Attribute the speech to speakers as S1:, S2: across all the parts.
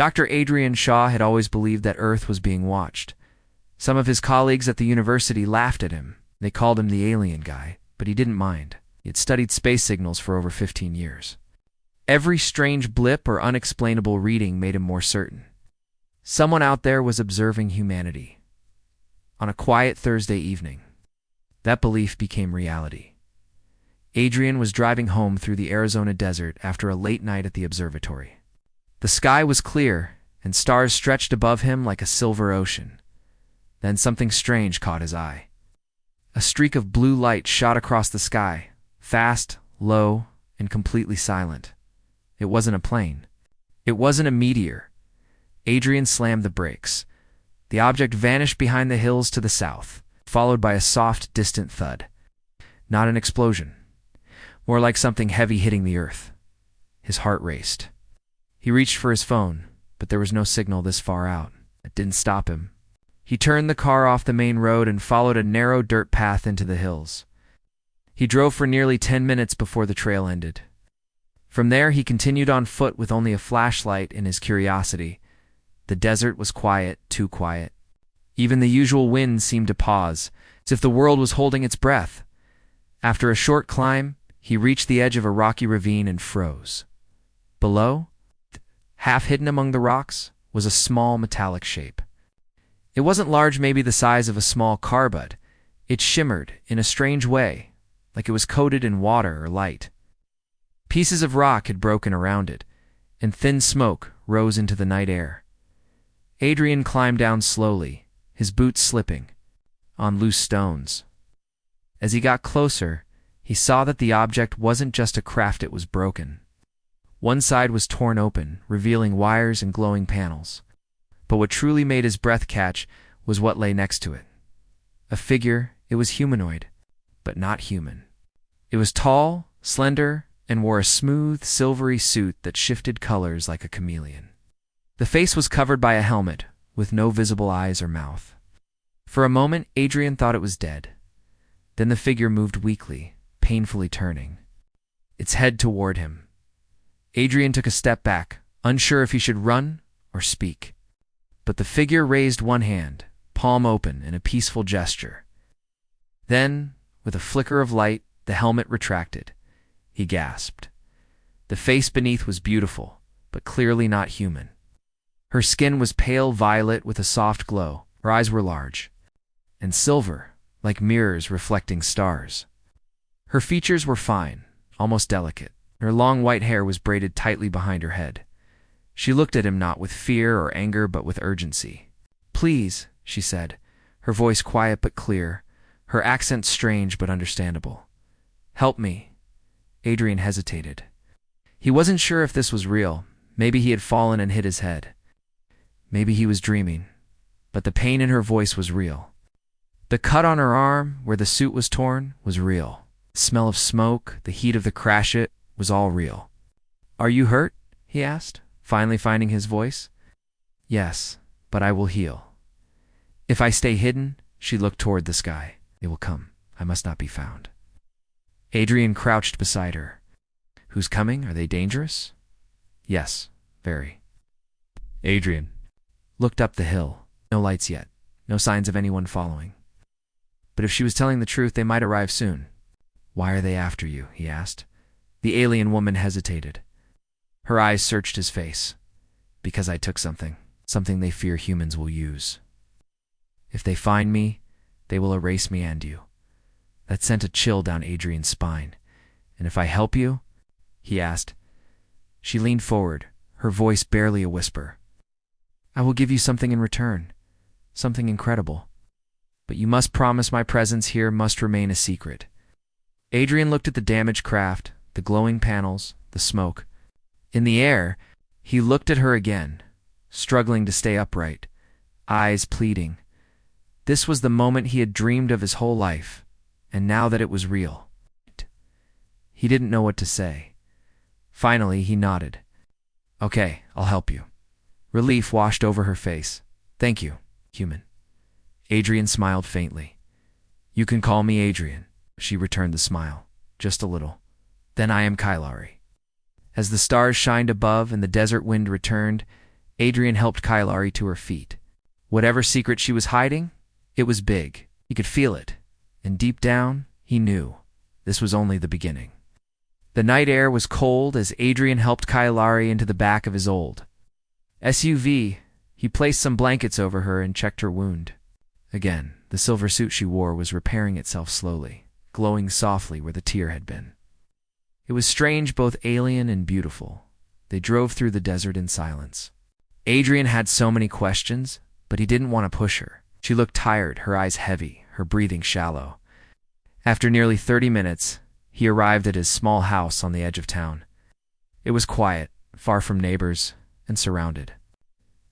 S1: Dr. Adrian Shaw had always believed that Earth was being watched. Some of his colleagues at the university laughed at him. They called him the alien guy, but he didn't mind. He had studied space signals for over 15 years. Every strange blip or unexplainable reading made him more certain. Someone out there was observing humanity. On a quiet Thursday evening, that belief became reality. Adrian was driving home through the Arizona desert after a late night at the observatory. The sky was clear, and stars stretched above him like a silver ocean. Then something strange caught his eye. A streak of blue light shot across the sky, fast, low, and completely silent. It wasn't a plane. It wasn't a meteor. Adrian slammed the brakes. The object vanished behind the hills to the south, followed by a soft, distant thud. Not an explosion. More like something heavy hitting the earth. His heart raced. He reached for his phone, but there was no signal this far out. It didn't stop him. He turned the car off the main road and followed a narrow dirt path into the hills. He drove for nearly 10 minutes before the trail ended. From there, he continued on foot with only a flashlight in his curiosity. The desert was quiet, too quiet. Even the usual wind seemed to pause, as if the world was holding its breath. After a short climb, he reached the edge of a rocky ravine and froze. Below, half hidden among the rocks, was a small metallic shape. It wasn't large, maybe the size of a small car, but it shimmered in a strange way, like it was coated in water or light. Pieces of rock had broken around it, and thin smoke rose into the night air. Adrian climbed down slowly, his boots slipping on loose stones. As he got closer, he saw that the object wasn't just a craft, it was broken. One side was torn open, revealing wires and glowing panels. But what truly made his breath catch was what lay next to it. A figure. It was humanoid, but not human. It was tall, slender, and wore a smooth, silvery suit that shifted colors like a chameleon. The face was covered by a helmet, with no visible eyes or mouth. For a moment, Adrian thought it was dead. Then the figure moved weakly, painfully turning, its head toward him. Adrian took a step back, unsure if he should run or speak. But the figure raised one hand, palm open, in a peaceful gesture. Then, with a flicker of light, the helmet retracted. He gasped. The face beneath was beautiful, but clearly not human. Her skin was pale violet with a soft glow. Her eyes were large and silver, like mirrors reflecting stars. Her features were fine, almost delicate. Her long white hair was braided tightly behind her head. She looked at him not with fear or anger, but with urgency. "Please," she said, her voice quiet but clear, her accent strange but understandable. "Help me." Adrian hesitated. He wasn't sure if this was real. Maybe he had fallen and hit his head. Maybe he was dreaming. But the pain in her voice was real. The cut on her arm, where the suit was torn, was real. The smell of smoke, the heat of the crash, it was all real. "Are you hurt?" he asked, finally finding his voice. "Yes, but I will heal. If I stay hidden," she looked toward the sky, "they will come. I must not be found." Adrian crouched beside her. "Who's coming? Are they dangerous?" "Yes, very." Adrian looked up the hill. No lights yet, no signs of anyone following. But if she was telling the truth, they might arrive soon. "Why are they after you?" he asked. The alien woman hesitated. Her eyes searched his face. "Because I took something they fear humans will use. If they find me, they will erase me and you." That sent a chill down Adrian's spine. "And if I help you?" he asked. She leaned forward, her voice barely a whisper. "I will give you something in return, something incredible. But you must promise my presence here must remain a secret." Adrian looked at the damaged craft, the glowing panels, the smoke. In the air, he looked at her again, struggling to stay upright, eyes pleading. This was the moment he had dreamed of his whole life, and now that it was real. He didn't know what to say. Finally, he nodded. "Okay, I'll help you." Relief washed over her face. "Thank you, human." Adrian smiled faintly. "You can call me Adrian." She returned the smile, just a little. "Then I am Kylari." As the stars shined above and the desert wind returned, Adrian helped Kylari to her feet. Whatever secret she was hiding, it was big. He could feel it. And deep down, he knew this was only the beginning. The night air was cold as Adrian helped Kylari into the back of his old SUV. He placed some blankets over her and checked her wound. Again, the silver suit she wore was repairing itself slowly, glowing softly where the tear had been. It was strange, both alien and beautiful. They drove through the desert in silence. Adrian had so many questions, but he didn't want to push her. She looked tired, her eyes heavy, her breathing shallow. After nearly 30 minutes, he arrived at his small house on the edge of town. It was quiet, far from neighbors, and surrounded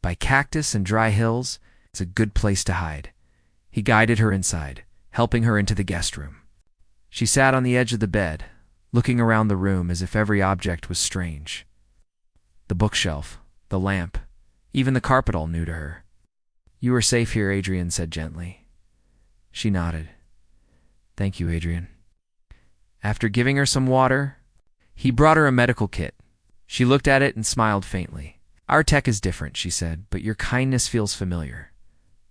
S1: by cactus and dry hills. It's a good place to hide. He guided her inside, helping her into the guest room. She sat on the edge of the bed, looking around the room as if every object was strange. The bookshelf, the lamp, even the carpet all new to her. "You are safe here," Adrian said gently. She nodded. "Thank you, Adrian." After giving her some water, he brought her a medical kit. She looked at it and smiled faintly. "Our tech is different," she said, "but your kindness feels familiar."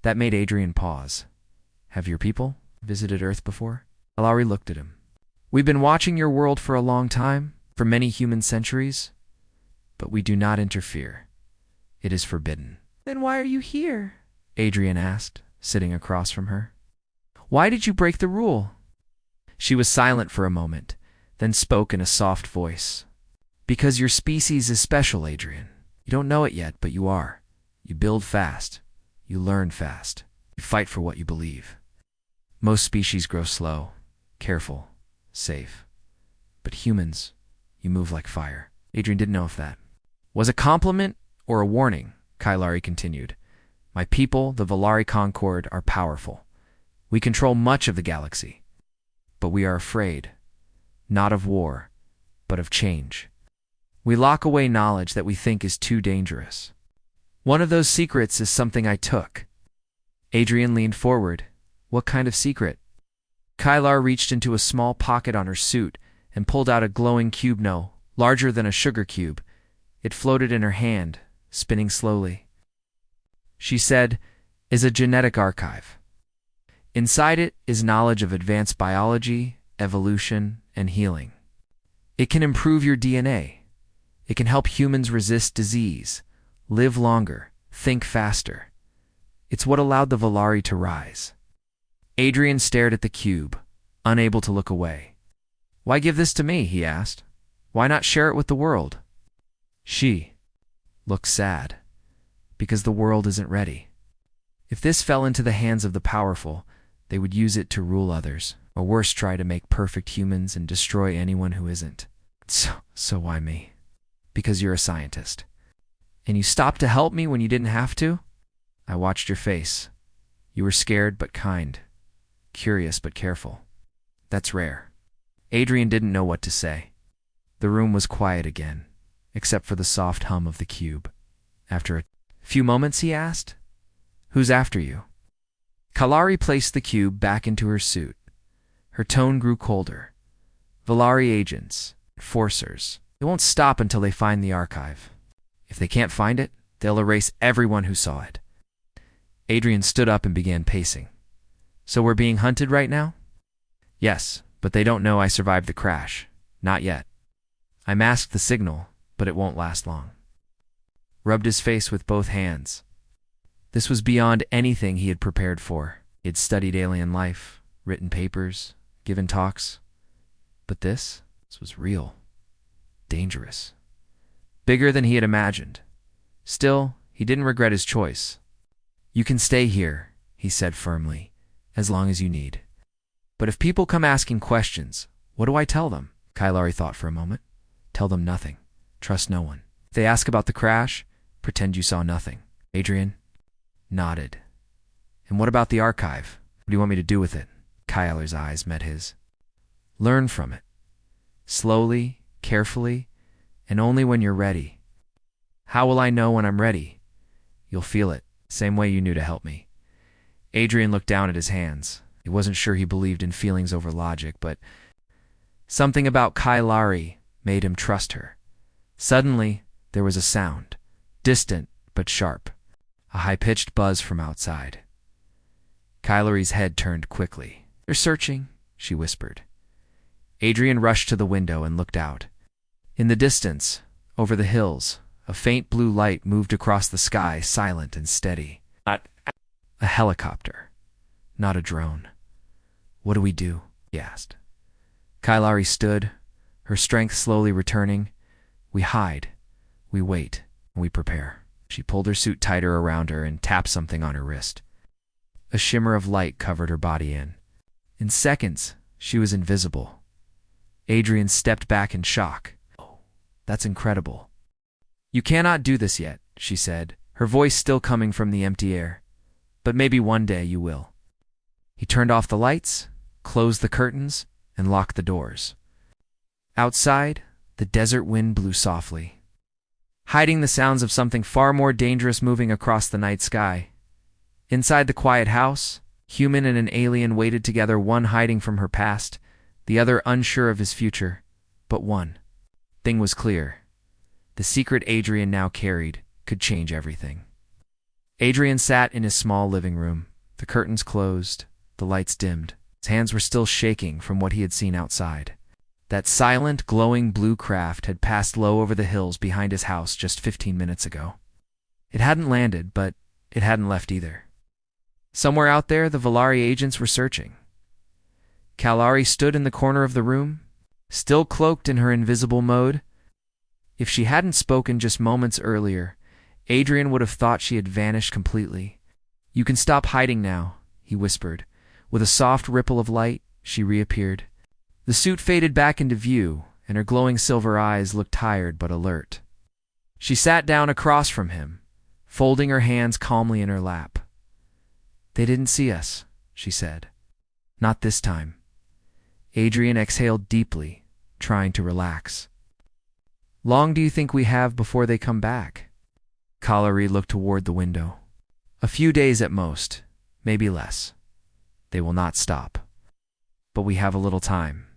S1: That made Adrian pause. "Have your people visited Earth before?" Kylari looked at him. "We've been watching your world for a long time, for many human centuries, but we do not interfere. It is forbidden." "Then why are you here?" Adrian asked, sitting across from her. "Why did you break the rule?" She was silent for a moment, then spoke in a soft voice. "Because your species is special, Adrian. You don't know it yet, but you are. You build fast. You learn fast. You fight for what you believe. Most species grow slow, careful, safe. But humans, you move like fire." Adrian didn't know if that was a compliment or a warning. Kylari continued. "My people, the Valari Concord, are powerful. We control much of the galaxy. But we are afraid, not of war, but of change. We lock away knowledge that we think is too dangerous. One of those secrets is something I took." Adrian leaned forward. "What kind of secret?" Kylar reached into a small pocket on her suit and pulled out a glowing cube, no larger than a sugar cube. It floated in her hand, spinning slowly. She said, "Is a genetic archive. Inside it is knowledge of advanced biology, evolution, and healing. It can improve your DNA. It can help humans resist disease, live longer, think faster. It's what allowed the Valari to rise." Adrian stared at the cube, unable to look away. "Why give this to me?" he asked. "Why not share it with the world?" She looked sad. "Because the world isn't ready. If this fell into the hands of the powerful, they would use it to rule others, or worse, try to make perfect humans and destroy anyone who isn't. So why me? Because you're a scientist. And you stopped to help me when you didn't have to? I watched your face. You were scared but kind, curious but careful. That's rare." Adrian didn't know what to say. The room was quiet again, except for the soft hum of the cube. After a few moments, he asked, "Who's after you?" Kylari placed the cube back into her suit. Her tone grew colder. "Valari agents, enforcers. They won't stop until they find the archive. If they can't find it, they'll erase everyone who saw it." Adrian stood up and began pacing. "So we're being hunted right now?" "Yes, but they don't know I survived the crash. Not yet. I masked the signal, but it won't last long." Rubbed his face with both hands. This was beyond anything he had prepared for. He had studied alien life, written papers, given talks. But this was real. Dangerous. Bigger than he had imagined. Still, he didn't regret his choice. "You can stay here," he said firmly, "as long as you need. But if people come asking questions, what do I tell them?" Kylari thought for a moment. "Tell them nothing. Trust no one. If they ask about the crash, pretend you saw nothing." Adrian nodded. "And what about the archive? What do you want me to do with it?" Kylari's eyes met his. "Learn from it. Slowly, carefully, and only when you're ready." "How will I know when I'm ready?" "You'll feel it, same way you knew to help me." Adrian looked down at his hands. He wasn't sure he believed in feelings over logic, but something about Kylari made him trust her. Suddenly, there was a sound, distant but sharp. A high-pitched buzz from outside. Kylari's head turned quickly. "They're searching," she whispered. Adrian rushed to the window and looked out. In the distance, over the hills, a faint blue light moved across the sky, silent and steady. Not a helicopter, not a drone. "What do we do?" he asked. Kylari stood, her strength slowly returning. "We hide, we wait, and we prepare." She pulled her suit tighter around her and tapped something on her wrist. A shimmer of light covered her body in. In seconds, she was invisible. Adrian stepped back in shock. "Oh, that's incredible." "You cannot do this yet," she said, her voice still coming from the empty air. "But maybe one day you will." He turned off the lights, closed the curtains, and locked the doors. Outside, the desert wind blew softly, hiding the sounds of something far more dangerous moving across the night sky. Inside the quiet house, human and an alien waited together, one hiding from her past, the other unsure of his future. But one thing was clear. The secret Adrian now carried could change everything. Adrian sat in his small living room, the curtains closed, the lights dimmed. His hands were still shaking from what he had seen outside. That silent, glowing blue craft had passed low over the hills behind his house just 15 minutes ago. It hadn't landed, but it hadn't left either. Somewhere out there, the Valari agents were searching. Kylari stood in the corner of the room, still cloaked in her invisible mode. If she hadn't spoken just moments earlier, Adrian would have thought she had vanished completely. "You can stop hiding now," he whispered. With a soft ripple of light, she reappeared. The suit faded back into view, and her glowing silver eyes looked tired but alert. She sat down across from him, folding her hands calmly in her lap. "They didn't see us," she said. "Not this time." Adrian exhaled deeply, trying to relax. "Long do you think we have before they come back?" Kylari looked toward the window. "A few days at most, maybe less. They will not stop. But we have a little time."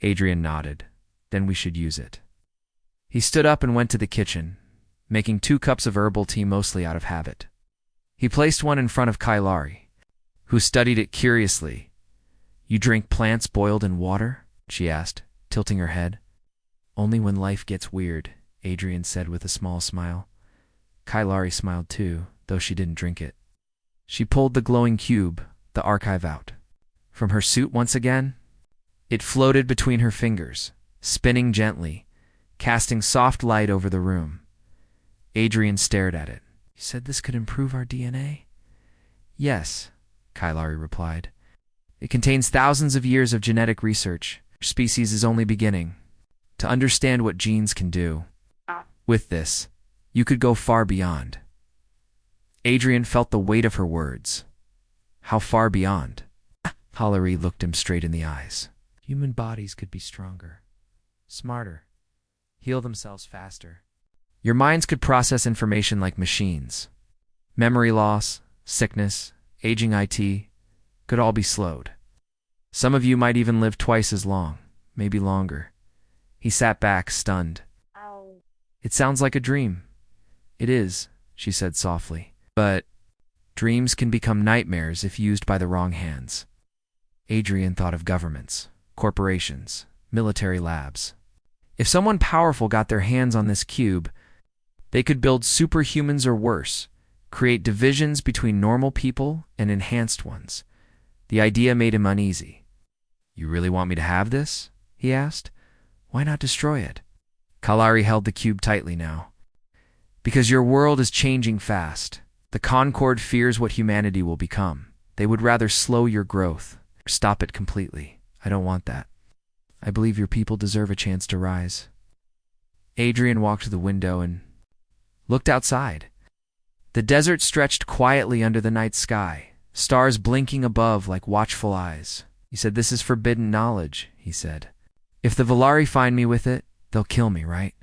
S1: Adrian nodded. "Then we should use it." He stood up and went to the kitchen, making 2 cups of herbal tea mostly out of habit. He placed one in front of Kylari, who studied it curiously. "You drink plants boiled in water?" she asked, tilting her head. "Only when life gets weird," Adrian said with a small smile. Kylari smiled too, though she didn't drink it. She pulled the glowing cube, the archive, out from her suit once again. It floated between her fingers, spinning gently, casting soft light over the room. Adrian stared at it. "You said this could improve our DNA?" "Yes," Kylari replied. "It contains thousands of years of genetic research. Our species is only beginning to understand what genes can do. With this, you could go far beyond." Adrian felt the weight of her words. How far beyond? Kylari looked him straight in the eyes. "Human bodies could be stronger, smarter, heal themselves faster. Your minds could process information like machines. Memory loss, sickness, aging IT could all be slowed. Some of you might even live twice as long, maybe longer." He sat back, stunned. "It sounds like a dream." "It is," she said softly. "But dreams can become nightmares if used by the wrong hands." Adrian thought of governments, corporations, military labs. If someone powerful got their hands on this cube, they could build superhumans or worse, create divisions between normal people and enhanced ones. The idea made him uneasy. "You really want me to have this?" he asked. "Why not destroy it?" Kylari held the cube tightly now. "Because your world is changing fast. The Concord fears what humanity will become. They would rather slow your growth, or stop it completely. I don't want that. I believe your people deserve a chance to rise." Adrian walked to the window and looked outside. The desert stretched quietly under the night sky, stars blinking above like watchful eyes. "You said this is forbidden knowledge," he said. "If the Valari find me with it, they'll kill me, right?"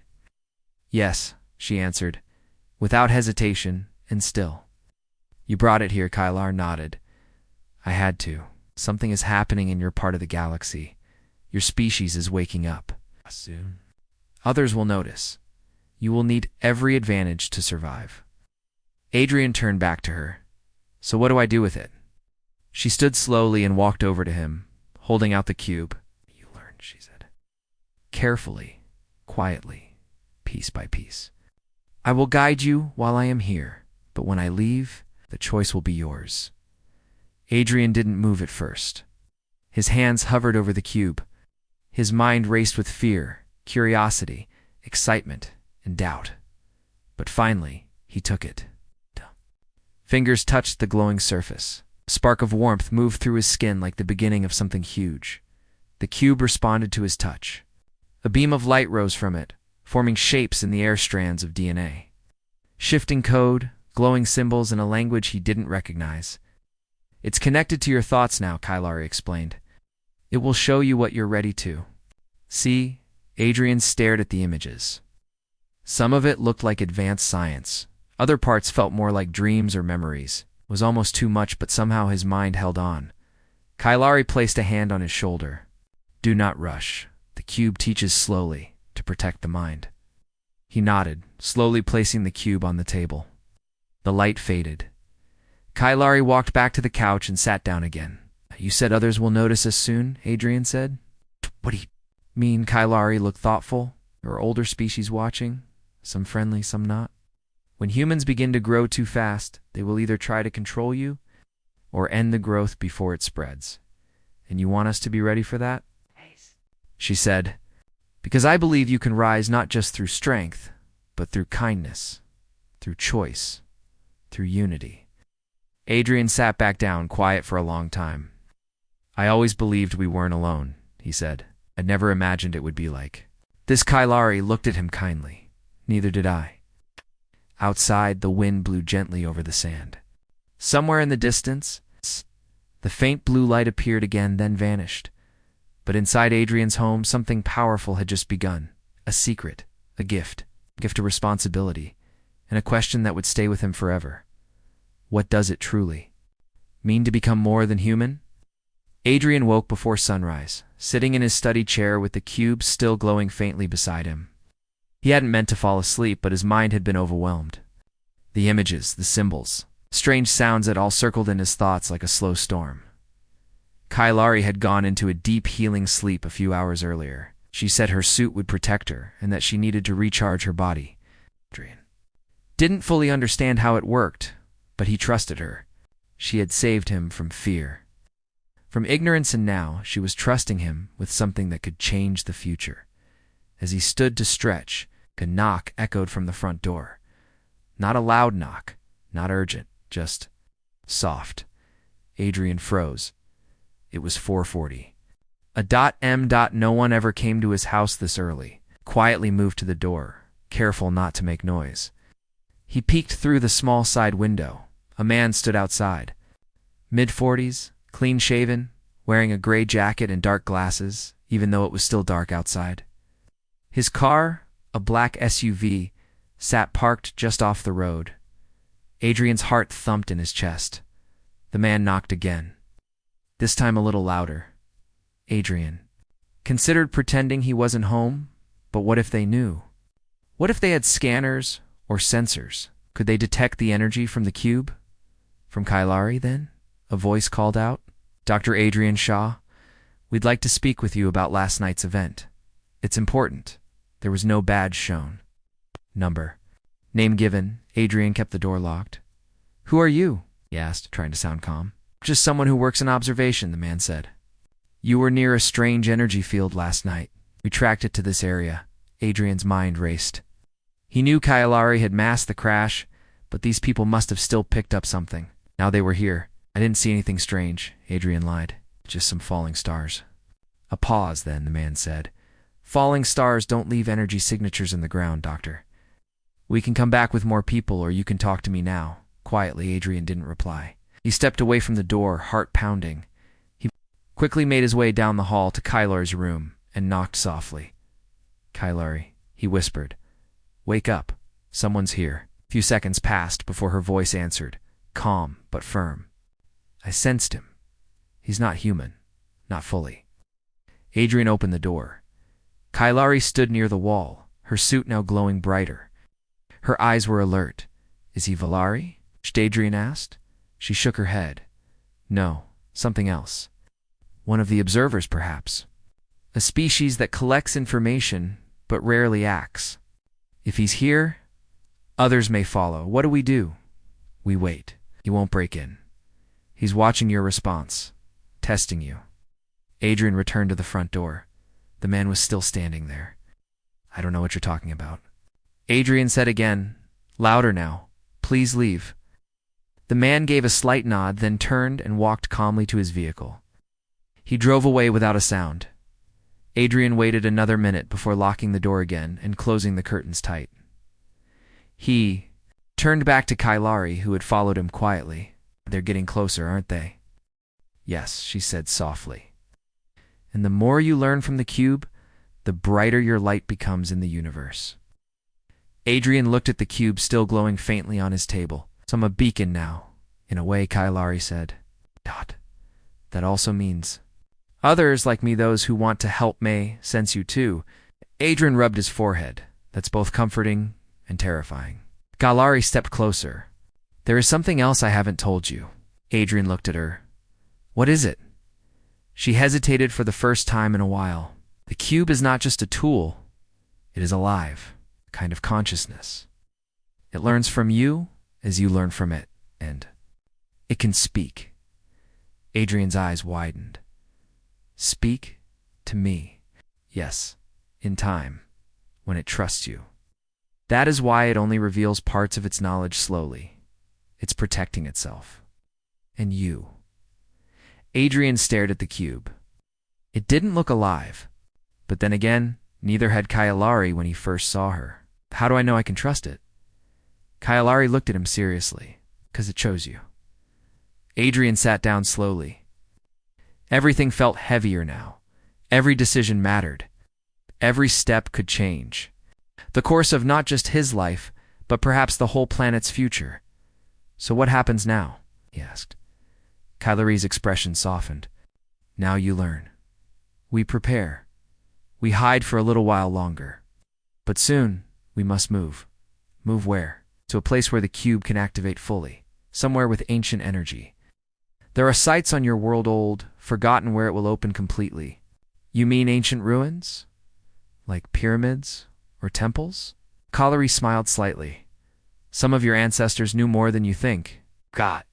S1: "Yes," she answered, without hesitation and still. "You brought it here," Kylari nodded. "I had to. Something is happening in your part of the galaxy. Your species is waking up. Soon others will notice. You will need every advantage to survive." Adrian turned back to her. So what do I do with it? She stood slowly and walked over to him, holding out the cube. You learn, she said. Carefully, quietly, piece by piece. I will guide you while I am here, but when I leave, the choice will be yours. Adrian didn't move at first. His hands hovered over the cube. His mind raced with fear, curiosity, excitement, and doubt. But finally, he took it. Fingers touched the glowing surface. A spark of warmth moved through his skin like the beginning of something huge. The cube responded to his touch. A beam of light rose from it, forming shapes in the air strands of DNA. Shifting code, glowing symbols in a language he didn't recognize. It's connected to your thoughts now, Kylari explained. It will show you what you're ready to. See, Adrian stared at the images. Some of it looked like advanced science. Other parts felt more like dreams or memories. It was almost too much, but somehow his mind held on. Kylari placed a hand on his shoulder. Do not rush. The cube teaches slowly, to protect the mind. He nodded, slowly placing the cube on the table. The light faded. Kylari walked back to the couch and sat down again. You said others will notice us soon, Adrian said. What do you mean? Kylari looked thoughtful. There are older species watching, some friendly, some not. When humans begin to grow too fast, they will either try to control you or end the growth before it spreads. And you want us to be ready for that? She said, because I believe you can rise not just through strength, but through kindness, through choice, through unity. Adrian sat back down, quiet for a long time. I always believed we weren't alone, he said. I'd never imagined it would be like. This Kylari looked at him kindly. Neither did I. Outside, the wind blew gently over the sand. Somewhere in the distance, the faint blue light appeared again, then vanished. But inside Adrian's home, something powerful had just begun. A secret, a gift of responsibility, and a question that would stay with him forever. What does it truly mean to become more than human? Adrian woke before sunrise, sitting in his study chair with the cube still glowing faintly beside him. He hadn't meant to fall asleep, but his mind had been overwhelmed. The images, the symbols, strange sounds had all circled in his thoughts like a slow storm. Kylari had gone into a deep healing sleep a few hours earlier. She said her suit would protect her and that she needed to recharge her body. Adrian didn't fully understand how it worked, but he trusted her. She had saved him from fear, from ignorance, and now she was trusting him with something that could change the future. As he stood to stretch, a knock echoed from the front door. Not a loud knock, not urgent, just soft. Adrian froze. It was 4:40. No one ever came to his house this early. Quietly moved to the door, careful not to make noise. He peeked through the small side window. A man stood outside. Mid-40s, clean-shaven, wearing a gray jacket and dark glasses, even though it was still dark outside. His car, a black SUV, sat parked just off the road. Adrian's heart thumped in his chest. The man knocked again, this time a little louder. Adrian considered pretending he wasn't home, but what if they knew? What if they had scanners or sensors? Could they detect the energy from the cube? From Kylari, then? A voice called out. Dr. Adrian Shaw, we'd like to speak with you about last night's event. It's important. There was no badge shown. Number. Name given. Adrian kept the door locked. Who are you? He asked, trying to sound calm. Just someone who works in observation, the man said. You were near a strange energy field last night. We tracked it to this area. Adrian's mind raced. He knew Kylari had masked the crash, but these people must have still picked up something. Now they were here. I didn't see anything strange, Adrian lied. Just some falling stars. A pause, then, the man said. Falling stars don't leave energy signatures in the ground, Doctor. We can come back with more people, or you can talk to me now. Quietly, Adrian didn't reply. He stepped away from the door, heart pounding. He quickly made his way down the hall to Kylari's room and knocked softly. Kylari, he whispered. Wake up. Someone's here. A few seconds passed before her voice answered, calm but firm. I sensed him. He's not human. Not fully. Adrian opened the door. Kylari stood near the wall, her suit now glowing brighter. Her eyes were alert. Is he Valari? watched? Adrian asked. She shook her head. No, something else. One of the observers, perhaps. A species that collects information, but rarely acts. If he's here, others may follow. What do? We wait. He won't break in. He's watching your response, testing you. Adrian returned to the front door. The man was still standing there. I don't know what you're talking about. Adrian said again, louder now. Please leave. The man gave a slight nod, then turned and walked calmly to his vehicle. He drove away without a sound. Adrian waited another minute before locking the door again and closing the curtains tight. He turned back to Kailari, who had followed him quietly. They're getting closer, aren't they? Yes, she said softly. And the more you learn from the cube, the brighter your light becomes in the universe. Adrian looked at the cube still glowing faintly on his table. I'm a beacon now, in a way, Kailari said. That also means others like me, those who want to help, may sense you too. Adrian rubbed his forehead. That's both comforting and terrifying. Kailari stepped closer. There is something else I haven't told you. Adrian looked at her. What is it? She hesitated for the first time in a while. The cube is not just a tool. It is alive, a kind of consciousness. It learns from you as you learn from it, and it can speak. Adrian's eyes widened. Speak to me. Yes, in time, when it trusts you. That is why it only reveals parts of its knowledge slowly. It's protecting itself. And you. Adrian stared at the cube. It didn't look alive. But then again, neither had Kailari when he first saw her. How do I know I can trust it? Kailari looked at him seriously. 'Cause it chose you. Adrian sat down slowly. Everything felt heavier now. Every decision mattered. Every step could change the course of not just his life, but perhaps the whole planet's future. So what happens now? He asked. Kailari's expression softened. Now you learn. We prepare. We hide for a little while longer. But soon, we must move. Move where? To a place where the cube can activate fully. Somewhere with ancient energy. There are sites on your world old, forgotten, where it will open completely. You mean ancient ruins? Like pyramids or temples? Kailari smiled slightly. Some of your ancestors knew more than you think. God.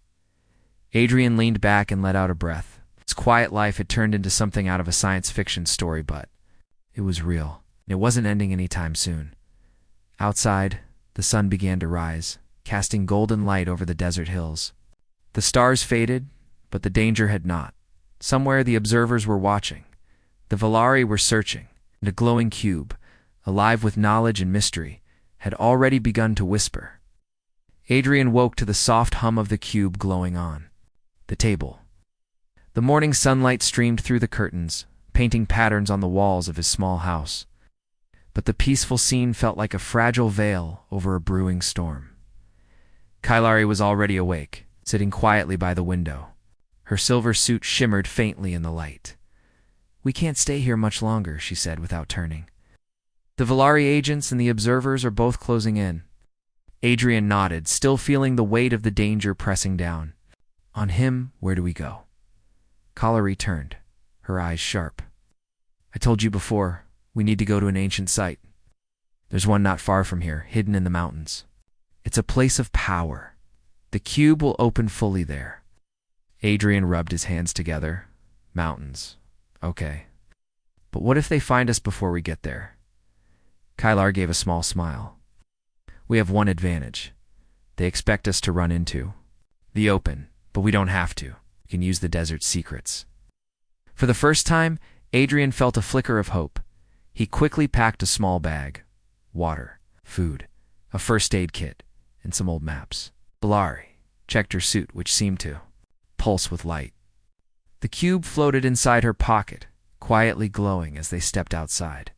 S1: Adrian leaned back and let out a breath. His quiet life had turned into something out of a science fiction story, but it was real. It wasn't ending anytime soon. Outside, the sun began to rise, casting golden light over the desert hills. The stars faded, but the danger had not. Somewhere the observers were watching. The Valari were searching, and a glowing cube, alive with knowledge and mystery, had already begun to whisper. Adrian woke to the soft hum of the cube glowing on the table. The morning sunlight streamed through the curtains, painting patterns on the walls of his small house. But the peaceful scene felt like a fragile veil over a brewing storm. Kailari was already awake, sitting quietly by the window. Her silver suit shimmered faintly in the light. We can't stay here much longer, she said without turning. The Valari agents and the observers are both closing in. Adrian nodded, still feeling the weight of the danger pressing down. On him, where do we go? Kailari turned, her eyes sharp. I told you before, we need to go to an ancient site. There's one not far from here, hidden in the mountains. It's a place of power. The cube will open fully there. Adrian rubbed his hands together. Mountains. Okay. But what if they find us before we get there? Kailari gave a small smile. We have one advantage. They expect us to run into the open, but we don't have to. We can use the desert's secrets. For the first time, Adrian felt a flicker of hope. He quickly packed a small bag. Water, food, a first aid kit, and some old maps. Valari checked her suit, which seemed to pulse with light. The cube floated inside her pocket, quietly glowing as they stepped outside.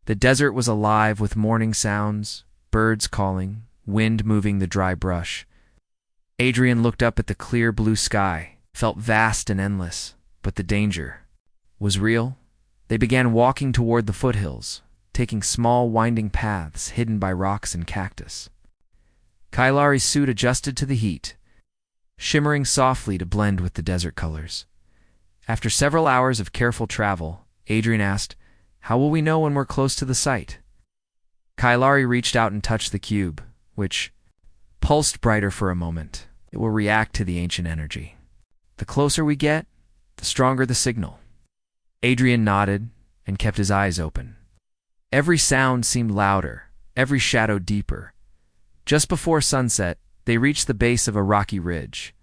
S1: The desert was alive with morning sounds, birds calling, wind moving the dry brush. Adrian looked up at the clear blue sky, felt vast and endless, but the danger was real. They began walking toward the foothills, taking small winding paths hidden by rocks and cactus. Kailari's suit adjusted to the heat, shimmering softly to blend with the desert colors. After several hours of careful travel, Adrian asked, "How will we know when we're close to the site?" Kailari reached out and touched the cube, which pulsed brighter for a moment. It will react to the ancient energy. The closer we get, the stronger the signal. Adrian nodded and kept his eyes open. Every sound seemed louder, every shadow deeper. Just before sunset, they reached the base of a rocky ridge.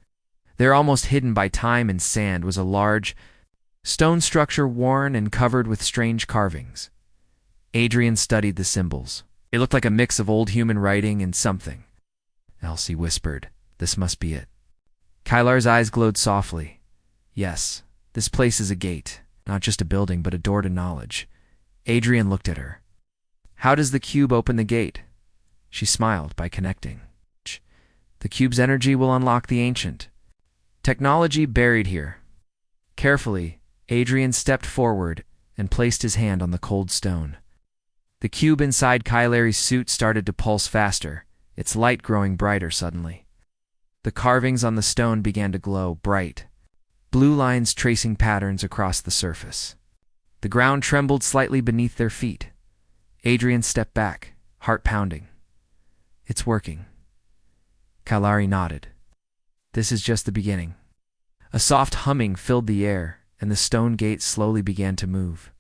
S1: There, almost hidden by time and sand, was a large stone structure worn and covered with strange carvings. Adrian studied the symbols. It looked like a mix of old human writing and something else. He whispered, "This must be it." Kylar's eyes glowed softly. "Yes, this place is a gate, not just a building, but a door to knowledge." Adrian looked at her. "How does the cube open the gate?" She smiled. "By connecting. The cube's energy will unlock the ancient technology buried here." Carefully, Adrian stepped forward and placed his hand on the cold stone. The cube inside Kailari's suit started to pulse faster, its light growing brighter suddenly. The carvings on the stone began to glow, bright, blue lines tracing patterns across the surface. The ground trembled slightly beneath their feet. Adrian stepped back, heart pounding. "It's working." Kailari nodded. "This is just the beginning." A soft humming filled the air, and the stone gate slowly began to move.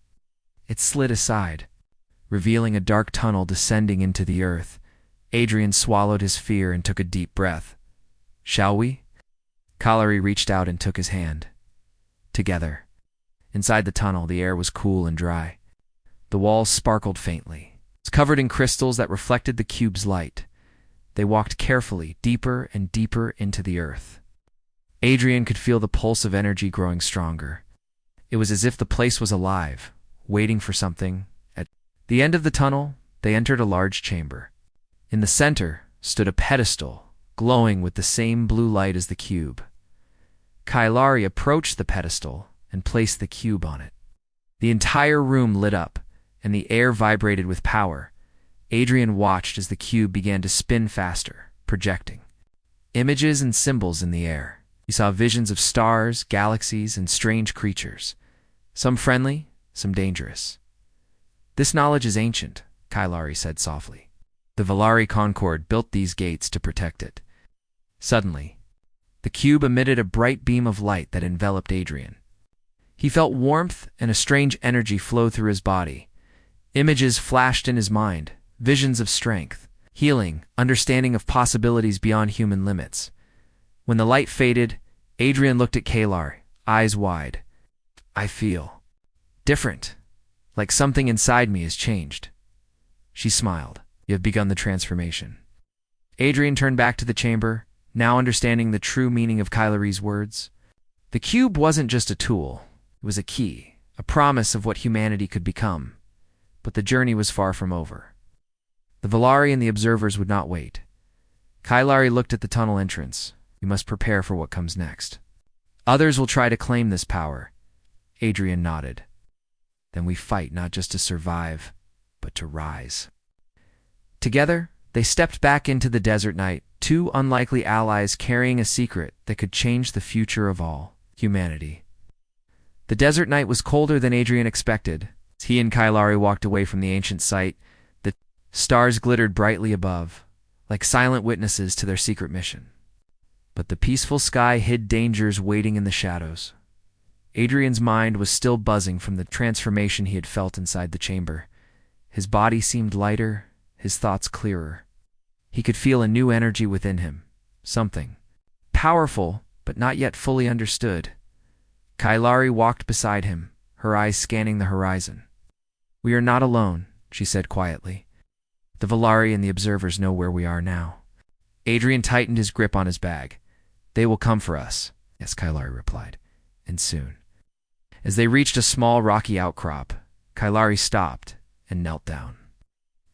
S1: It slid aside, revealing a dark tunnel descending into the earth. Adrian swallowed his fear and took a deep breath. "Shall we?" Kailari reached out and took his hand. Together. Inside the tunnel, the air was cool and dry. The walls sparkled faintly. It was covered in crystals that reflected the cube's light. They walked carefully, deeper and deeper into the earth. Adrian could feel the pulse of energy growing stronger. It was as if the place was alive, waiting for something. At the end of the tunnel, they entered a large chamber. In the center stood a pedestal, glowing with the same blue light as the cube. Kailari approached the pedestal and placed the cube on it. The entire room lit up, and the air vibrated with power. Adrian watched as the cube began to spin faster, projecting images and symbols in the air. He saw visions of stars, galaxies, and strange creatures, some friendly, some dangerous. "This knowledge is ancient," Kailari said softly. "The Valari Concord built these gates to protect it." Suddenly, the cube emitted a bright beam of light that enveloped Adrian. He felt warmth and a strange energy flow through his body. Images flashed in his mind, visions of strength, healing, understanding of possibilities beyond human limits. When the light faded, Adrian looked at Kailari, eyes wide. "I feel different, like something inside me has changed." She smiled. "You have begun the transformation." Adrian turned back to the chamber, now understanding the true meaning of Kailari's words. The cube wasn't just a tool. It was a key, a promise of what humanity could become. But the journey was far from over. The Valari and the observers would not wait. Kailari looked at the tunnel entrance. "We must prepare for what comes next. Others will try to claim this power." Adrian nodded. "Then we fight not just to survive, but to rise." Together, they stepped back into the desert night, two unlikely allies carrying a secret that could change the future of all humanity. The desert night was colder than Adrian expected. As he and Kailari walked away from the ancient site, the stars glittered brightly above, like silent witnesses to their secret mission. But the peaceful sky hid dangers waiting in the shadows. Adrian's mind was still buzzing from the transformation he had felt inside the chamber. His body seemed lighter, his thoughts clearer. He could feel a new energy within him, something powerful but not yet fully understood. Kailari walked beside him, her eyes scanning the horizon. "We are not alone," she said quietly. "The Valari and the observers know where we are now." Adrian tightened his grip on his bag. "They will come for us." "Yes," Kailari replied, "and soon." As they reached a small rocky outcrop, Kailari stopped and knelt down.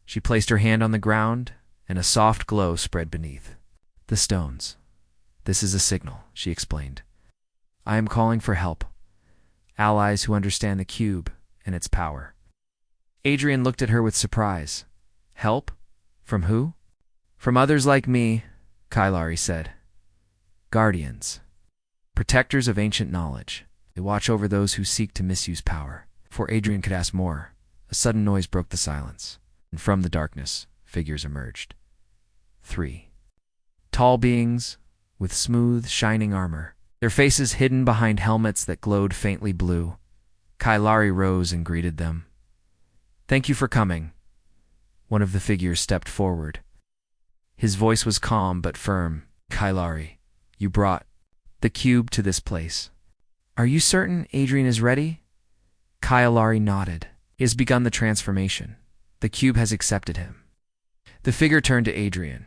S1: She placed her hand on the ground, and a soft glow spread beneath. "The stones. This is a signal," she explained. "I am calling for help. Allies who understand the cube and its power." Adrian looked at her with surprise. "Help? From who?" From others like me, Kylari said. Guardians. Protectors of ancient knowledge. They watch over those who seek to misuse power. Before Adrian could ask more, a sudden noise broke the silence, and from the darkness, figures emerged. 3. Tall beings, with smooth, shining armor, their faces hidden behind helmets that glowed faintly blue. Kylari rose and greeted them. Thank you for coming. One of the figures stepped forward. His voice was calm but firm. Kylari, you brought the cube to this place. Are you certain Adrian is ready? Kylari nodded. He has begun the transformation. The cube has accepted him. The figure turned to Adrian.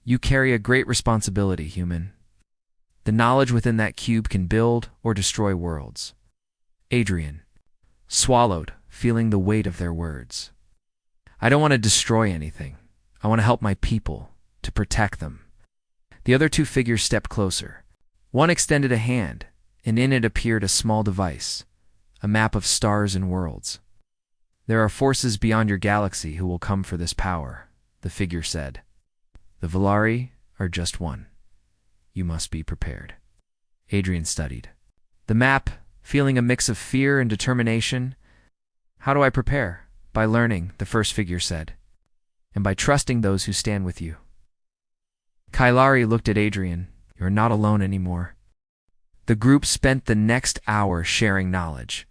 S1: You carry a great responsibility, human. The knowledge within that cube can build or destroy worlds. Adrian swallowed, feeling the weight of their words. I don't want to destroy anything. I want to help my people, to protect them. The other two figures stepped closer. One extended a hand, and in it appeared a small device, a map of stars and worlds. There are forces beyond your galaxy who will come for this power, the figure said. The Valari are just one. You must be prepared. Adrian studied the map, feeling a mix of fear and determination. How do I prepare? By learning, the first figure said, and by trusting those who stand with you. Kylari looked at Adrian. You're not alone anymore. The group spent the next hour sharing knowledge.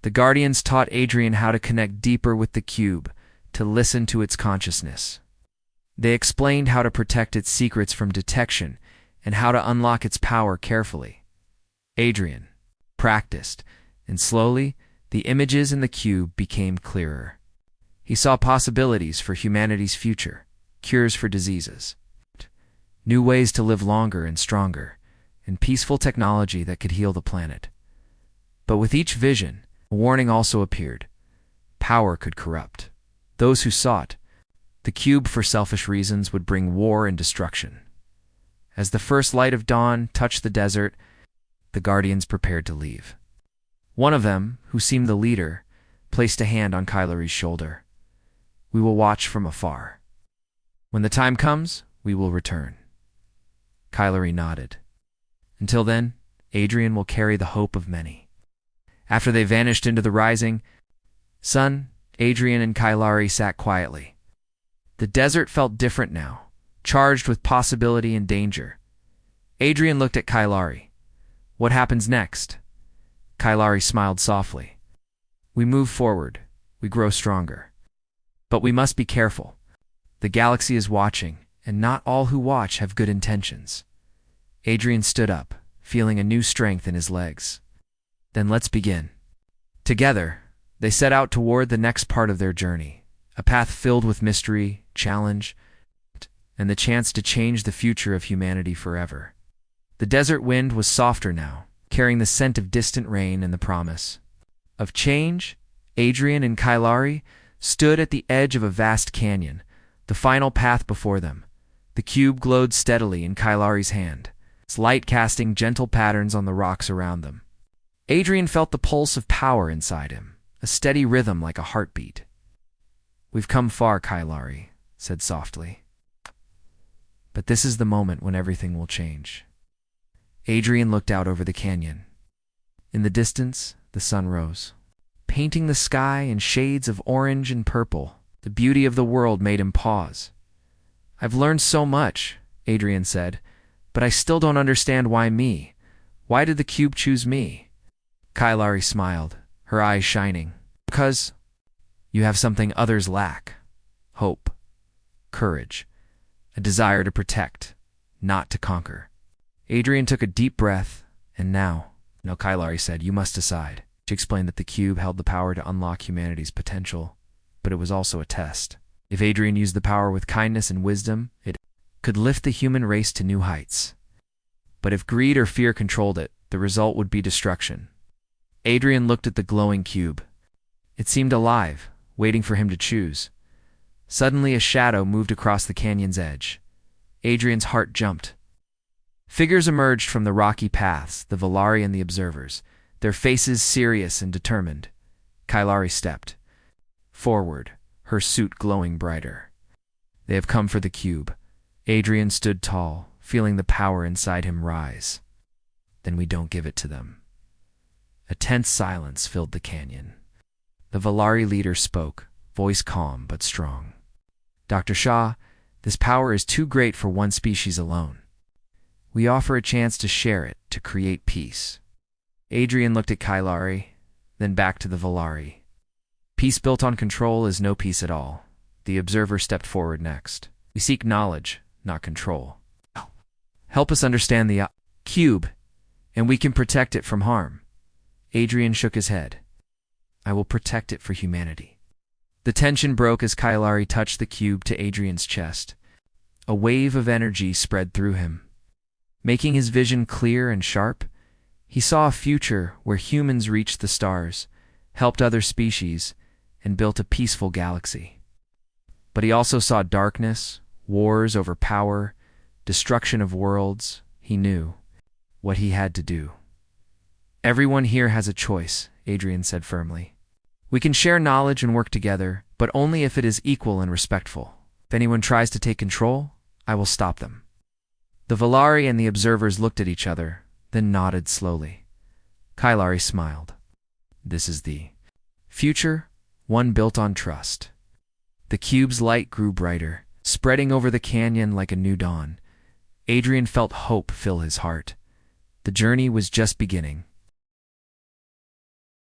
S1: The Guardians taught Adrian how to connect deeper with the cube, to listen to its consciousness. They explained how to protect its secrets from detection and how to unlock its power carefully. Adrian practiced, and slowly, the images in the cube became clearer. He saw possibilities for humanity's future, cures for diseases, new ways to live longer and stronger, and peaceful technology that could heal the planet. But with each vision, a warning also appeared. Power could corrupt. Those who sought the cube for selfish reasons would bring war and destruction. As the first light of dawn touched the desert, the Guardians prepared to leave. One of them, who seemed the leader, placed a hand on Kylari's shoulder. We will watch from afar. When the time comes, we will return. Kylari nodded. Until then, Adrian will carry the hope of many. After they vanished into the rising sun, Adrian and Kylari sat quietly. The desert felt different now, charged with possibility and danger. Adrian looked at Kylari. What happens next? Kylari smiled softly. We move forward. We grow stronger. But we must be careful. The galaxy is watching, and not all who watch have good intentions. Adrian stood up, feeling a new strength in his legs. Then let's begin. Together, they set out toward the next part of their journey, a path filled with mystery, challenge, and the chance to change the future of humanity forever. The desert wind was softer now, carrying the scent of distant rain and the promise of change. Adrian and Kylari stood at the edge of a vast canyon, the final path before them. The cube glowed steadily in Kylari's hand, its light casting gentle patterns on the rocks around them. Adrian felt the pulse of power inside him, a steady rhythm like a heartbeat. We've come far, Kylari said softly. But this is the moment when everything will change. Adrian looked out over the canyon. In the distance, the sun rose, painting the sky in shades of orange and purple. The beauty of the world made him pause. I've learned so much, Adrian said, but I still don't understand why me. Why did the cube choose me? Kylari smiled, her eyes shining. Because you have something others lack. Hope, courage, a desire to protect, not to conquer. Adrian took a deep breath, and now, Kylari said, you must decide. She explained that the cube held the power to unlock humanity's potential, but it was also a test. If Adrian used the power with kindness and wisdom, it could lift the human race to new heights. But if greed or fear controlled it, the result would be destruction. Adrian looked at the glowing cube. It seemed alive, waiting for him to choose. Suddenly a shadow moved across the canyon's edge. Adrian's heart jumped. Figures emerged from the rocky paths, the Valari and the observers, their faces serious and determined. Kylari stepped forward, her suit glowing brighter. They have come for the cube. Adrian stood tall, feeling the power inside him rise. Then we don't give it to them. A tense silence filled the canyon. The Valari leader spoke, voice calm but strong. Dr. Shah, this power is too great for one species alone. We offer a chance to share it, to create peace. Adrian looked at Kailari, then back to the Valari. Peace built on control is no peace at all. The observer stepped forward next. We seek knowledge, not control. Help us understand the cube, and we can protect it from harm. Adrian shook his head. I will protect it for humanity. The tension broke as Kailari touched the cube to Adrian's chest. A wave of energy spread through him. Making his vision clear and sharp, he saw a future where humans reached the stars, helped other species, and built a peaceful galaxy. But he also saw darkness, wars over power, destruction of worlds. He knew what he had to do. Everyone here has a choice, Adrian said firmly. We can share knowledge and work together, but only if it is equal and respectful. If anyone tries to take control, I will stop them. The Valari and the observers looked at each other, then nodded slowly. Kailari smiled. This is the future, one built on trust. The cube's light grew brighter, spreading over the canyon like a new dawn. Adrian felt hope fill his heart. The journey was just beginning.